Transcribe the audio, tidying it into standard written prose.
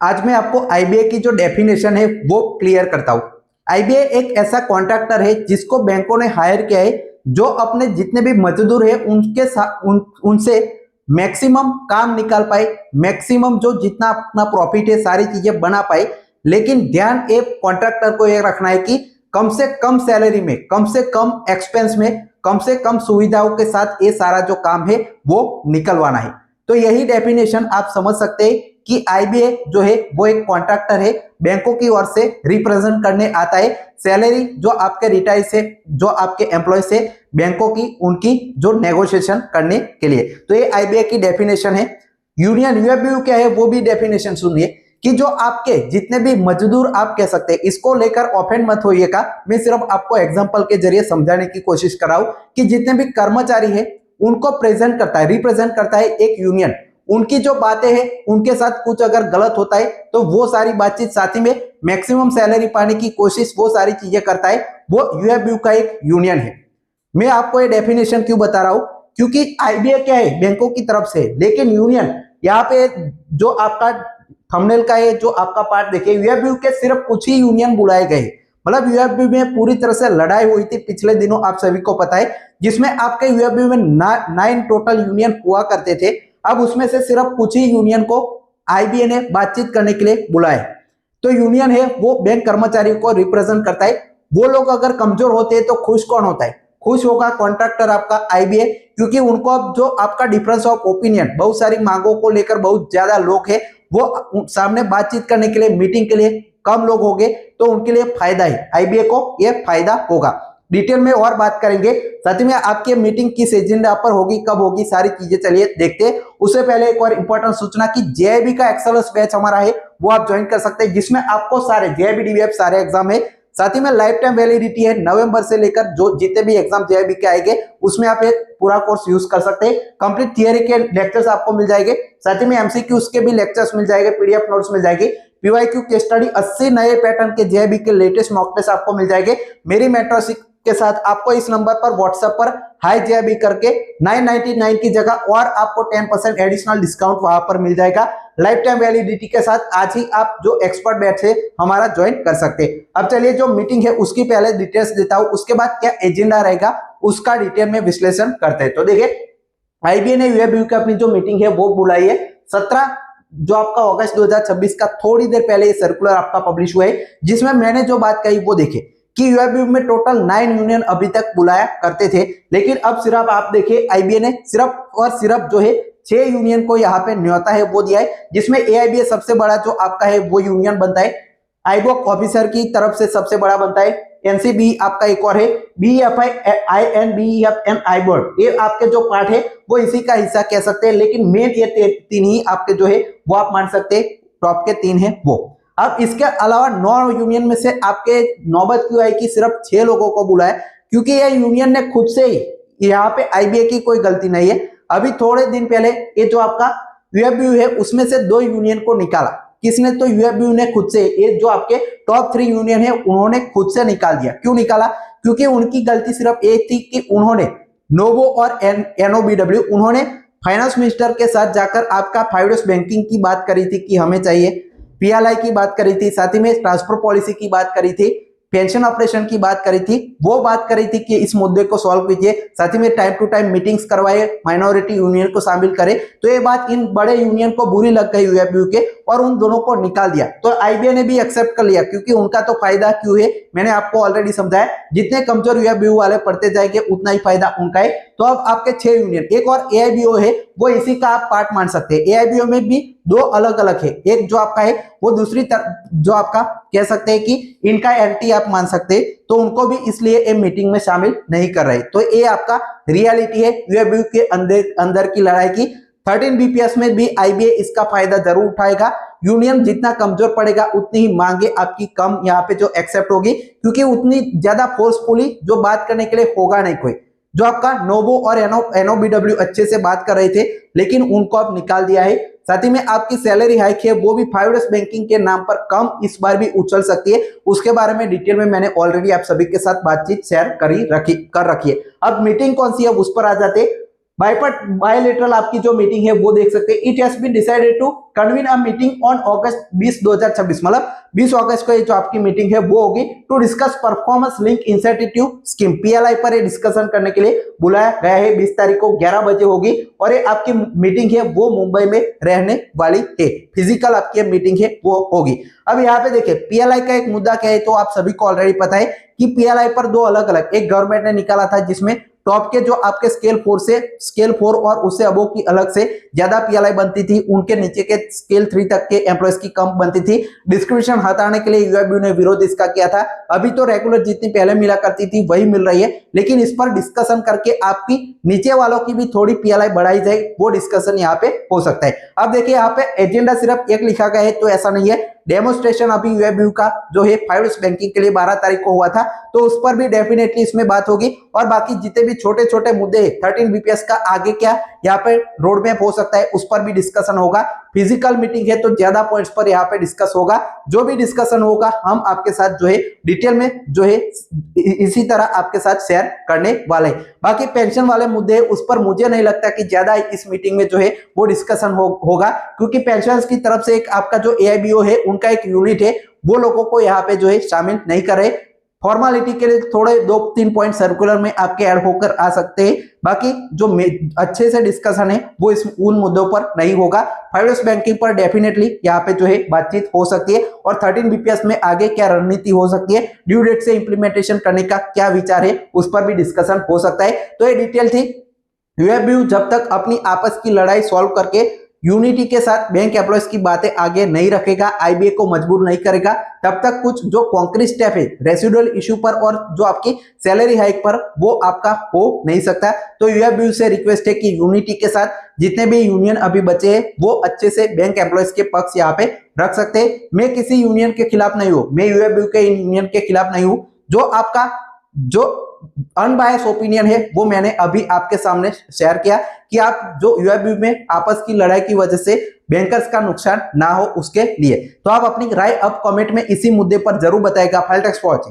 आज मैं आपको आईबीए की जो डेफिनेशन है वो क्लियर करता हूं। आईबीए एक ऐसा कॉन्ट्रैक्टर है जिसको बैंकों ने हायर किया है, जो अपने जितने भी मजदूर है उनसे मैक्सिमम काम निकाल पाए, मैक्सिमम जो जितना अपना प्रॉफिट है सारी चीजें बना पाए। लेकिन ध्यान एक कॉन्ट्रैक्टर को यह रखना है कि कम से कम सैलरी में, कम से कम एक्सपेंस में, कम से कम सुविधाओं के साथ ये सारा जो काम है वो निकलवाना है। तो यही डेफिनेशन आप समझ सकते हैं कि आईबीए जो है वो एक कॉन्ट्रैक्टर है, बैंकों की ओर से रिप्रेजेंट करने आता है सैलरी जो आपके रिटायर से, जो आपके एम्प्लॉय से बैंकों की उनकी जो नेगोशिएशन करने के लिए। तो ये आईबीए की डेफिनेशन है। यूनियन यूएफबीयू क्या है वो भी डेफिनेशन सुनिए कि जो आपके जितने भी मजदूर आप कह सकते हैं, इसको लेकर ऑफेंड मत होइएगा, मैं सिर्फ आपको एग्जांपल के जरिए समझाने की कोशिश कर रहा हूं कि जितने भी कर्मचारी है उनको प्रेजेंट करता है, रिप्रेजेंट करता है एक यूनियन। उनकी जो बातें हैं उनके साथ कुछ अगर गलत होता है तो वो सारी बातचीत, साथ ही में मैक्सिमम सैलरी पाने की कोशिश, वो सारी चीजें करता है, वो यूएफबीयू का एक यूनियन है। मैं आपको ये डेफिनेशन क्यों बता रहा हूं, क्योंकि आईबीए क्या है बैंकों की तरफ से, लेकिन यूनियन यहाँ पे जो आपका थंबनेल का है, जो आपका पार्ट देखिए, यूएफबीयू के सिर्फ कुछ ही यूनियन बुलाए गए। मतलब यूएफबीयू में पूरी तरह से लड़ाई हुई थी पिछले दिनों, आप सभी को पता है, जिसमें आपके यूएफबीयू में 9 टोटल यूनियन हुआ करते थे। अब उसमें से सिर्फ कुछ ही यूनियन को आईबीए ने बातचीत करने के लिए बुलाया। तो यूनियन है वो बैंक कर्मचारियों को रिप्रेजेंट करता है। वो लोग अगर कमजोर होते हैं तो खुश कौन होता है? खुश होगा कॉन्ट्रैक्टर आपका आईबीए, क्योंकि उनको अब जो आपका डिफरेंस ऑफ ओपिनियन, बहुत सारी मांगों को लेकर बहुत ज्यादा लोग हैं, वो सामने बातचीत करने के लिए, मीटिंग के लिए कम लोग होंगे, तो उनके लिए फायदा है, आईबीए को ये फायदा होगा। डिटेल में और बात करेंगे, साथ में आपकी मीटिंग किस एजेंडा पर होगी, कब होगी, सारी चीजें चलिए देखते हैं। उससे पहले एक और इंपॉर्टेंट सूचना कि जेआईबी का एक्सेलेंस बैच हमारा है, वो आप ज्वाइन कर सकते हैं, जिसमें आपको सारे जेआईबी डीवीएफ सारे एग्जाम है, साथ ही में लाइफ टाइम वैलिडिटी है। नवंबर से लेकर जो जितने भी एग्जाम जेआईबी के आएंगे उसमें आप एक पूरा कोर्स यूज कर सकते हैं। कंप्लीट थियरी के लेक्चर्स आपको मिल जाएंगे, साथ ही में एमसीक्यू के भी लेक्चर्स मिल जाएंगे, पीडीएफ नोट्स मिल जाएगी, पीवाईक्यू के स्टडी 80 नए पैटर्न के जेआईबी के लेटेस्ट मॉक टेस्ट आपको मिल जाएंगे। मेरी मेंटरशिप के साथ आपको इस नंबर पर व्हाट्सएप पर हाई जेआईबी करके 999 की जगह और आपको 10% एडिशनल डिस्काउंट वहां पर मिल जाएगा। लाइफ टाइम वैलिडिटी के साथ आज ही आप जो एक्सपर्ट बैच है हमारा ज्वाइन कर सकते हैं। अब चलिए जो मीटिंग है उसकी पहले डिटेल्स देता हूं, उसके बाद क्या एजेंडा रहेगा उसका डिटेल में विश्लेषण करते हैं। तो देखिए, आईबीए ने यूएफबीयू की अपनी जो मीटिंग है वो बुलाई है 17 जो आपका अगस्त 2026 का, थोड़ी देर पहले ये सर्कुलर आपका पब्लिश हुआ है, जिसमें मैंने जो बात कही वो देखिए कि यूएफबीयू में टोटल 9 यूनियन अभी तक बुलाया करते थे, लेकिन अब सिर्फ आप देखिए आईबीए ने सिर्फ और सिर्फ जो है 6 यूनियन को यहाँ पे न्योता है वो दिया है, जिसमें एआईबीए सबसे बड़ा जो आपका है वो यूनियन बनता है, आईबोक ऑफिसर की तरफ से सबसे बड़ा बनता है, एनसीबी आपका एक और है, बीएफआई, आईएनबीएफएन, आईबोर्ड, ये आपके जो पार्ट है वो इसी का हिस्सा कह सकते हैं, लेकिन मेन ये 3 ही आपके जो है वो आप मान सकते हैं टॉप के 3 है वो। अब इसके अलावा 9 यूनियन में से आपके नौबत क्यों आई कि सिर्फ 6 लोगों को बुलाया, क्योंकि ये यूनियन ने खुद से ही, यहाँ पे आईबीए की कोई गलती नहीं है, अभी थोड़े दिन पहले ये जो आपका यूएफबीयू है उसमें से 2 यूनियन को निकाला। किसने? तो यूएफबीयू ने खुद से, ये जो आपके टॉप 3 यूनियन है उन्होंने खुद से निकाल दिया। क्यों निकाला? क्योंकि उनकी गलती सिर्फ एक थी कि उन्होंने नोवो और एनओबीडब्ल्यू, उन्होंने फाइनेंस मिनिस्टर के साथ जाकर आपका 5 बैंकिंग की बात करी थी कि हमें चाहिए, पीएलआई की बात करी थी, साथ ही में ट्रांसफर पॉलिसी की बात करी थी, पेंशन ऑपरेशन की बात करी थी, वो बात करी थी कि इस मुद्दे को सॉल्व कीजिए, साथ ही में टाइम टू टाइम मीटिंग्स करवाए, माइनॉरिटी यूनियन को शामिल करे। तो ये बात इन बड़े यूनियन को बुरी लग गई यूएफबीयू के, और उन दोनों को निकाल दिया। तो आईबीए ने भी एक्सेप्ट कर लिया, क्योंकि उनका तो फायदा क्यों है, मैंने आपको ऑलरेडी समझाया, जितने कमजोर यूएफबीयू वाले पढ़ते जाएंगे उतना ही फायदा उनका है। तो अब आपके 6 यूनियन, एक और एआईबीओ है, वो इसी का आप पार्ट मान सकते हैं। एआईबीओ में भी 2 अलग अलग है, एक जो आपका है वो दूसरी जो आपका कह सकते हैं कि इनका एंटी आप मान सकते हैं, तो उनको भी इसलिए ये मीटिंग में शामिल नहीं कर रहे। तो ये आपका रियलिटी है यूएफबीयू के अंदर की लड़ाई की। 13 बीपीएस में भी आईबीए इसका फायदा जरूर उठाएगा। यूनियन जितना कमजोर पड़ेगा उतनी ही मांगे आपकी कम यहाँ पे जो एक्सेप्ट होगी, क्योंकि उतनी ज्यादा फोर्सफुली जो बात करने के लिए होगा नहीं कोई। जो आपका नोवो और एनओबीडब्ल्यू अच्छे से बात कर रहे थे, लेकिन उनको अब निकाल दिया है। साथ ही में आपकी सैलरी हाइक है वो भी 5 बैंकिंग के नाम पर कम इस बार भी उछल सकती है, उसके बारे में डिटेल में मैंने ऑलरेडी आप सभी के साथ बातचीत शेयर कर रखी है। अब मीटिंग कौन सी है उस पर आ जाते। बायलेटरल आपकी जो मीटिंग है वो देख सकते हैं। It has been decided to convene a meeting on August 20 2026, मतलब 20 अगस्त को ये जो आपकी मीटिंग है वो होगी to discuss performance link incentive scheme. PLI पर ये डिस्कशन करने के लिए बुलाया गया है। 20 तारीख को 11 बजे होगी और ये आपकी मीटिंग है वो मुंबई में रहने वाली है। फिजिकल आपकी मीटिंग है वो होगी। अब यहाँ पे देखिए पीएलआई का एक मुद्दा क्या है, तो आप सभी को ऑलरेडी पता है कि पीएलआई पर दो अलग अलग, एक गवर्नमेंट ने निकाला था जिसमें टॉप के जो आपके स्केल 4 और उससे अबो की अलग से ज्यादा पीएलआई बनती थी, उनके नीचे के स्केल 3 तक के एम्प्लॉयज की कम बनती थी। डिस्क्रिमिनेशन हटाने के लिए यूएबीयू ने विरोध इसका किया था। अभी तो रेगुलर जितनी पहले मिला करती थी वही मिल रही है, लेकिन इस पर डिस्कशन करके आपकी नीचे वालों की भी थोड़ी पीएलआई बढ़ाई जाए, वो डिस्कशन यहाँ पे हो सकता है। अब देखिए यहाँ पे एजेंडा सिर्फ एक लिखा गया है, तो ऐसा नहीं है। डेमोन्स्ट्रेशन अभी यूएबीयू का जो है 5 बैंकिंग के लिए 12 तारीख को हुआ था, तो उस पर भी डेफिनेटली इसमें बात होगी। और बाकी जितने भी छोटे छोटे मुद्दे 13 बीपीएस का आगे क्या यहाँ पे रोड मैप हो सकता है, उस पर भी डिस्कशन होगा। फिजिकल मीटिंग है तो ज्यादा पॉइंट्स पर यहाँ पे डिस्कस होगा। जो भी डिस्कशन होगा हम आपके साथ जो है डिटेल में जो है इसी तरह आपके साथ शेयर करने वाले। बाकी पेंशन वाले मुद्दे उस पर मुझे नहीं लगता कि ज्यादा इस मीटिंग में जो है वो डिस्कशन होगा, क्योंकि पेंशन की तरफ से एक आपका जो एआईबीओ है उनका एक यूनिट है, वो लोगों को यहाँ पे जो है शामिल नहीं करे। फॉर्मेलिटी के लिए थोड़े 2-3 पॉइंट सर्कुलर में आपके ऐड होकर आ सकते हैं। बाकी जो अच्छे से डिस्कशन है वो इस उन मुद्दों पर नहीं होगा। 5 बैंकिंग पर डेफिनेटली यहाँ पे जो है बातचीत हो सकती है, और 13 बीपीएस में आगे क्या रणनीति हो सकती है, ड्यू डेट से इंप्लीमेंटेशन करने का क्या विचार है, उस पर भी डिस्कशन हो सकता है। तो ये डिटेल थी। यूएबीयू जब तक अपनी आपस की लड़ाई सॉल्व करके यूनिटी के साथ बैंक एम्प्लॉयज की बातें आगे नहीं रखेगा, आईबीए को मजबूर नहीं करेगा, तब तक कुछ जो कॉन्क्रीट स्टेप है रेसिडुअल इश्यू पर और जो आपकी सैलरी हाइक पर वो आपका हो नहीं सकता। तो यूएबीयू से रिक्वेस्ट है कि यूनिटी के साथ जितने भी यूनियन अभी बचे हैं वो अच्छे से बैंक एम्प्लॉयज के पक्ष यहाँ पे रख सकते हैं। मैं किसी यूनियन के खिलाफ नहीं हूं, मैं यूएबीयू के यूनियन के खिलाफ नहीं हूं। जो आपका जो अनबायस ओपिनियन है वो मैंने अभी आपके सामने शेयर किया कि आप जो यूएबीयू में आपस की लड़ाई की वजह से बैंकर्स का नुकसान ना हो उसके लिए। तो आप अपनी राय अब कमेंट में इसी मुद्दे पर जरूर बताएगा। File text for watching.